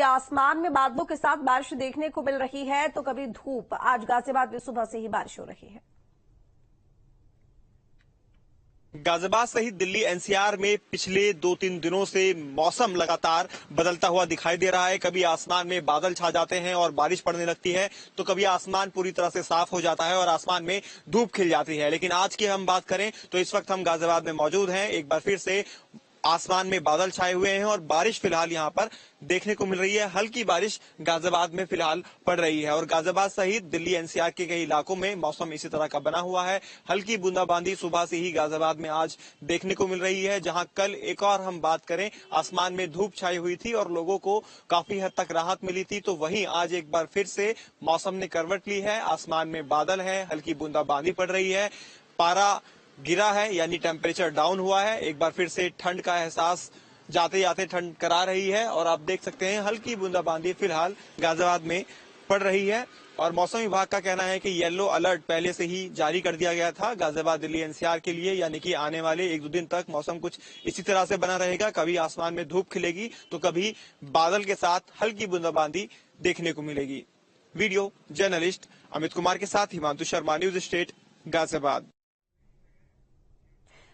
आसमान में बादलों के साथ बारिश देखने को मिल रही है तो कभी धूप। आज गाजियाबाद में सुबह से ही बारिश हो रही है। गाजियाबाद सहित दिल्ली एनसीआर में पिछले 2-3 दिनों से मौसम लगातार बदलता हुआ दिखाई दे रहा है। कभी आसमान में बादल छा जाते हैं और बारिश पड़ने लगती है, तो कभी आसमान पूरी तरह से साफ हो जाता है और आसमान में धूप खिल जाती है। लेकिन आज की हम बात करें तो इस वक्त हम गाजियाबाद में मौजूद हैं। एक बार फिर से आसमान में बादल छाए हुए हैं और बारिश फिलहाल यहाँ पर देखने को मिल रही है। हल्की बारिश गाजियाबाद में फिलहाल पड़ रही है और गाजियाबाद सहित दिल्ली एनसीआर के कई इलाकों में मौसम इसी तरह का बना हुआ है। हल्की बूंदाबांदी सुबह से ही गाजियाबाद में आज देखने को मिल रही है। जहां कल एक और हम बात करें, आसमान में धूप छाई हुई थी और लोगों को काफी हद तक राहत मिली थी, तो वहीं आज एक बार फिर से मौसम ने करवट ली है। आसमान में बादल है, हल्की बूंदाबांदी पड़ रही है, पारा गिरा है यानी टेम्परेचर डाउन हुआ है। एक बार फिर से ठंड का एहसास जाते जाते ठंड करा रही है और आप देख सकते हैं हल्की बूंदाबांदी फिलहाल गाजियाबाद में पड़ रही है। और मौसम विभाग का कहना है कि येलो अलर्ट पहले से ही जारी कर दिया गया था गाजियाबाद दिल्ली एनसीआर के लिए, यानी कि आने वाले 1-2 दिन तक मौसम कुछ इसी तरह से बना रहेगा। कभी आसमान में धूप खिलेगी तो कभी बादल के साथ हल्की बूंदाबांदी देखने को मिलेगी। वीडियो जर्नलिस्ट अमित कुमार के साथ हिमांशु शर्मा, न्यूज स्टेट, गाजियाबाद।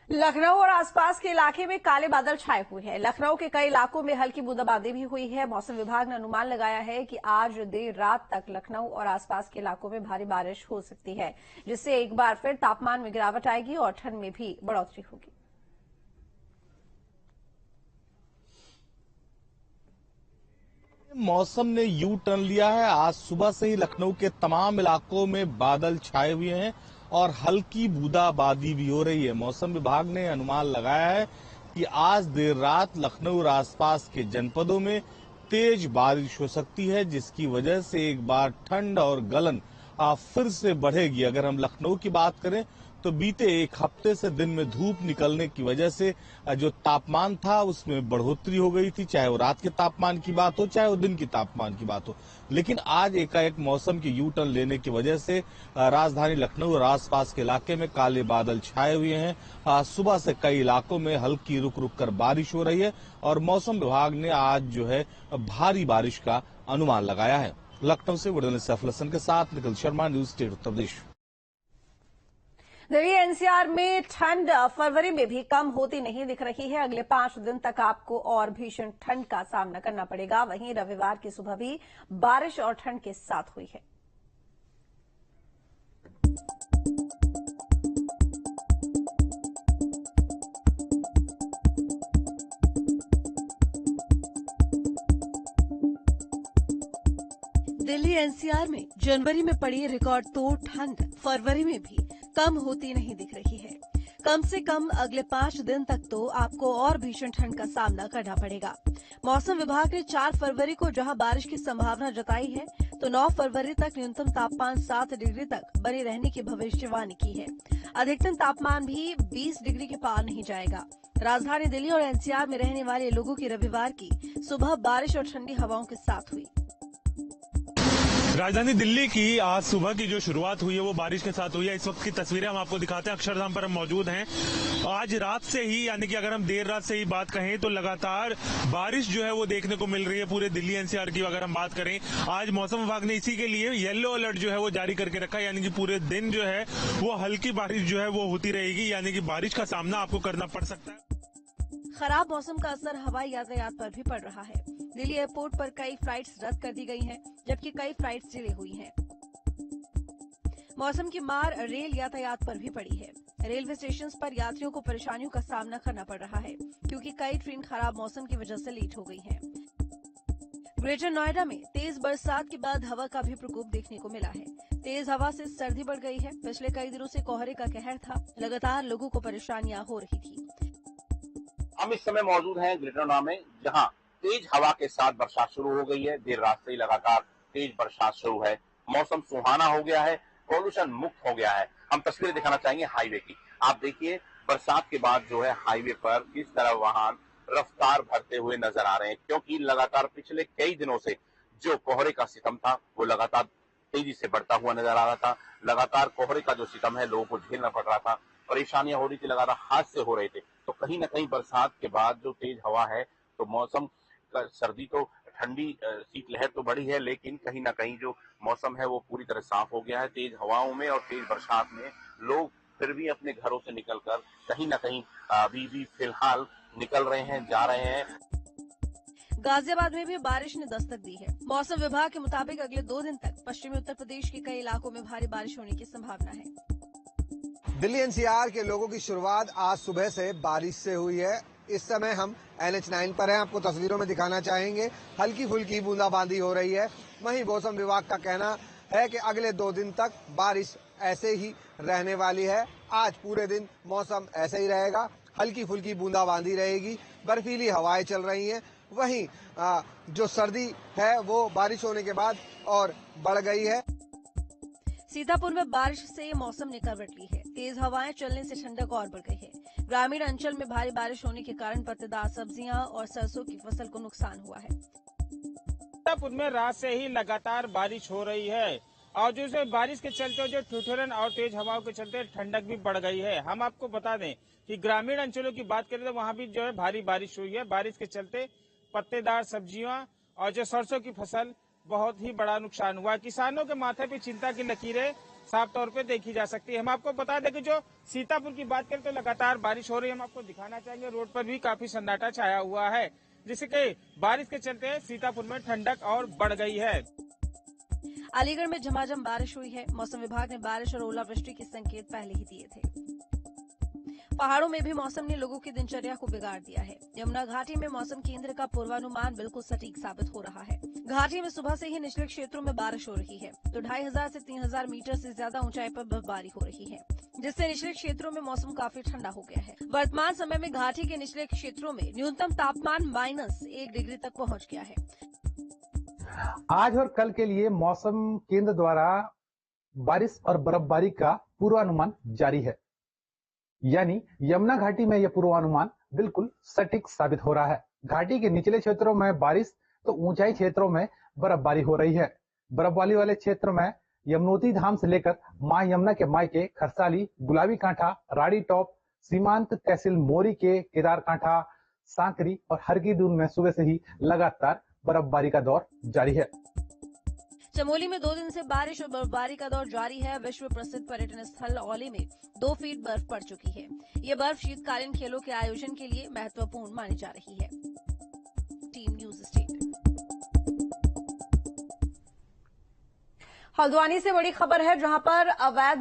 लखनऊ और आसपास के इलाके में काले बादल छाए हुए हैं। लखनऊ के कई इलाकों में हल्की बूंदाबांदी भी हुई है। मौसम विभाग ने अनुमान लगाया है कि आज देर रात तक लखनऊ और आसपास के इलाकों में भारी बारिश हो सकती है, जिससे एक बार फिर तापमान में गिरावट आएगी और ठंड में भी बढ़ोतरी होगी। मौसम ने यू टर्न लिया है। आज सुबह से ही लखनऊ के तमाम इलाकों में बादल छाए हुए हैं और हल्की बूंदाबांदी भी हो रही है। मौसम विभाग ने अनुमान लगाया है कि आज देर रात लखनऊ और आसपास के जनपदों में तेज बारिश हो सकती है, जिसकी वजह से एक बार ठंड और गलन फिर से बढ़ेगी। अगर हम लखनऊ की बात करें तो बीते एक हफ्ते से दिन में धूप निकलने की वजह से जो तापमान था उसमें बढ़ोतरी हो गई थी, चाहे वो रात के तापमान की बात हो चाहे वो दिन की तापमान की बात हो। लेकिन आज एकाएक मौसम की यू टर्न लेने की वजह से राजधानी लखनऊ और आसपास के इलाके में काले बादल छाए हुए हैं। सुबह से कई इलाकों में हल्की रुक रुक कर बारिश हो रही है और मौसम विभाग ने आज जो है भारी बारिश का अनुमान लगाया है। लखनऊ से वीडियो सैफ हसन के साथ Nikhil Sharma, news state Uttar Pradesh. Delhi NCR में ठंड फरवरी में भी कम होती नहीं दिख रही है। अगले 5 दिन तक आपको और भीषण ठंड का सामना करना पड़ेगा। वहीं रविवार की सुबह भी बारिश और ठंड के साथ हुई है। दिल्ली एनसीआर में जनवरी में पड़ी रिकॉर्ड तोड़ ठंड फरवरी में भी कम होती नहीं दिख रही है। कम से कम अगले 5 दिन तक तो आपको और भीषण ठंड का सामना करना पड़ेगा। मौसम विभाग ने 4 फरवरी को जहां बारिश की संभावना जताई है, तो 9 फरवरी तक न्यूनतम तापमान 7 डिग्री तक बने रहने की भविष्यवाणी की है। अधिकतम तापमान भी 20 डिग्री के पार नहीं जाएगा। राजधानी दिल्ली और एनसीआर में रहने वाले लोगों की रविवार की सुबह बारिश और ठंडी हवाओं के साथ हुई। राजधानी दिल्ली की आज सुबह की जो शुरुआत हुई है वो बारिश के साथ हुई है। इस वक्त की तस्वीरें हम आपको दिखाते हैं। अक्षरधाम पर हम मौजूद हैं। आज रात से ही, यानी कि अगर हम देर रात से ही बात कहें तो लगातार बारिश जो है वो देखने को मिल रही है पूरे दिल्ली एनसीआर की। अगर हम बात करें, आज मौसम विभाग ने इसी के लिए येलो अलर्ट जो है वो जारी करके रखा है, यानी कि पूरे दिन जो है वो हल्की बारिश जो है वो होती रहेगी, यानी कि बारिश का सामना आपको करना पड़ सकता है। खराब मौसम का असर हवाई यातायात पर भी पड़ रहा है। दिल्ली एयरपोर्ट पर कई फ्लाइट्स रद्द कर दी गई हैं, जबकि कई फ्लाइट्स डिले हुई हैं। मौसम की मार रेल यातायात पर भी पड़ी है। रेलवे स्टेशन पर यात्रियों को परेशानियों का सामना करना पड़ रहा है, क्योंकि कई ट्रेन खराब मौसम की वजह से लेट हो गई हैं। ग्रेटर नोएडा में तेज बरसात के बाद हवा का भी प्रकोप देखने को मिला है। तेज हवा से सर्दी बढ़ गई है। पिछले कई दिनों से कोहरे का कहर था, लगातार लोगों को परेशानियां हो रही थी। हम इस समय मौजूद हैं ग्रेटर नोएडा में, जहां तेज हवा के साथ बरसात शुरू हो गई है। देर रात से ही लगातार तेज बरसात शुरू है। मौसम सुहाना हो गया है, पॉल्यूशन मुक्त हो गया है। हम तस्वीरें दिखाना चाहेंगे हाईवे की। आप देखिए बरसात के बाद जो है हाईवे पर किस तरह वाहन रफ्तार भरते हुए नजर आ रहे हैं, क्योंकि लगातार पिछले कई दिनों से जो कोहरे का सितम था वो लगातार तेजी से बढ़ता हुआ नजर आ रहा था। लगातार कोहरे का जो सितम है लोगों को झेलना पड़ रहा था, परेशानियां हो रही थी, लगातार हादसे हो रहे थे। तो कहीं ना कहीं बरसात के बाद जो तेज हवा है तो मौसम सर्दी तो ठंडी शीतलहर तो बढ़ी है, लेकिन कहीं ना कहीं जो मौसम है वो पूरी तरह साफ हो गया है। तेज हवाओं में और तेज बरसात में लोग फिर भी अपने घरों से निकलकर कहीं ना कहीं अभी भी फिलहाल निकल रहे हैं, जा रहे हैं। गाजियाबाद में भी बारिश ने दस्तक दी है। मौसम विभाग के मुताबिक अगले 2 दिन तक पश्चिमी उत्तर प्रदेश के कई इलाकों में भारी बारिश होने की संभावना है। दिल्ली एनसीआर के लोगों की शुरुआत आज सुबह से बारिश से हुई है। इस समय हम NH9 पर हैं, आपको तस्वीरों में दिखाना चाहेंगे। हल्की फुल्की बूंदाबांदी हो रही है। वहीं मौसम विभाग का कहना है कि अगले 2 दिन तक बारिश ऐसे ही रहने वाली है। आज पूरे दिन मौसम ऐसे ही रहेगा, हल्की फुल्की बूंदाबांदी रहेगी, बर्फीली हवाएं चल रही हैं। वहीं जो सर्दी है वो बारिश होने के बाद और बढ़ गई है। सीतापुर में बारिश से मौसम ने करवट ली है। तेज हवाएं चलने से ठंडक और बढ़ गई है। ग्रामीण अंचल में भारी बारिश होने के कारण पत्तेदार सब्जियां और सरसों की फसल को नुकसान हुआ है। सीतापुर में रात से ही लगातार बारिश हो रही है और जो बारिश के चलते जो ठिठुरन और तेज हवाओं के चलते ठंडक भी बढ़ गई है। हम आपको बता दें कि ग्रामीण अंचलों की बात करें तो वहाँ भी जो है भारी बारिश हुई है। बारिश के चलते पत्तेदार सब्जियां और जो सरसों की फसल बहुत ही बड़ा नुकसान हुआ। किसानों के माथे पे चिंता की लकीरें साफ तौर पे देखी जा सकती है। हम आपको बता दें कि जो सीतापुर की बात करें तो लगातार बारिश हो रही है। हम आपको दिखाना चाहेंगे, रोड पर भी काफी सन्नाटा छाया हुआ है, जिससे बारिश के चलते सीतापुर में ठंडक और बढ़ गई है। अलीगढ़ में झमाझम बारिश हुई है। मौसम विभाग ने बारिश और ओलावृष्टि के संकेत पहले ही दिए थे। पहाड़ों में भी मौसम ने लोगों की दिनचर्या को बिगाड़ दिया है। यमुना घाटी में मौसम केंद्र का पूर्वानुमान बिल्कुल सटीक साबित हो रहा है। घाटी में सुबह से ही निचले क्षेत्रों में बारिश हो रही है तो 2500 से 3000 मीटर से ज्यादा ऊंचाई पर बर्फबारी हो रही है, जिससे निचले क्षेत्रों में मौसम काफी ठंडा हो गया है। वर्तमान समय में घाटी के निचले क्षेत्रों में न्यूनतम तापमान -1 डिग्री तक पहुंच गया है। आज और कल के लिए मौसम केंद्र द्वारा बारिश और बर्फबारी का पूर्वानुमान जारी है, यानी यमुना घाटी में यह पूर्वानुमान बिल्कुल सटीक साबित हो रहा है। घाटी के निचले क्षेत्रों में बारिश तो ऊंचाई क्षेत्रों में बर्फबारी हो रही है। बर्फबारी वाले क्षेत्र में यमुनोत्री धाम से लेकर मां यमुना के मायके खरसाली, गुलाबी कांठा, राड़ी टॉप, सीमांत तहसील मोरी के केदार कांठा, सांकरी और हरकीदून में सुबह से ही लगातार बर्फबारी का दौर जारी है। चमोली में 2 दिन से बारिश और बर्फबारी का दौर जारी है। विश्व प्रसिद्ध पर्यटन स्थल औली में 2 फीट बर्फ पड़ चुकी है। ये बर्फ शीतकालीन खेलों के आयोजन के लिए महत्वपूर्ण मानी जा रही है। Team news state. हल्द्वानी से बड़ी खबर है, जहां पर अवैध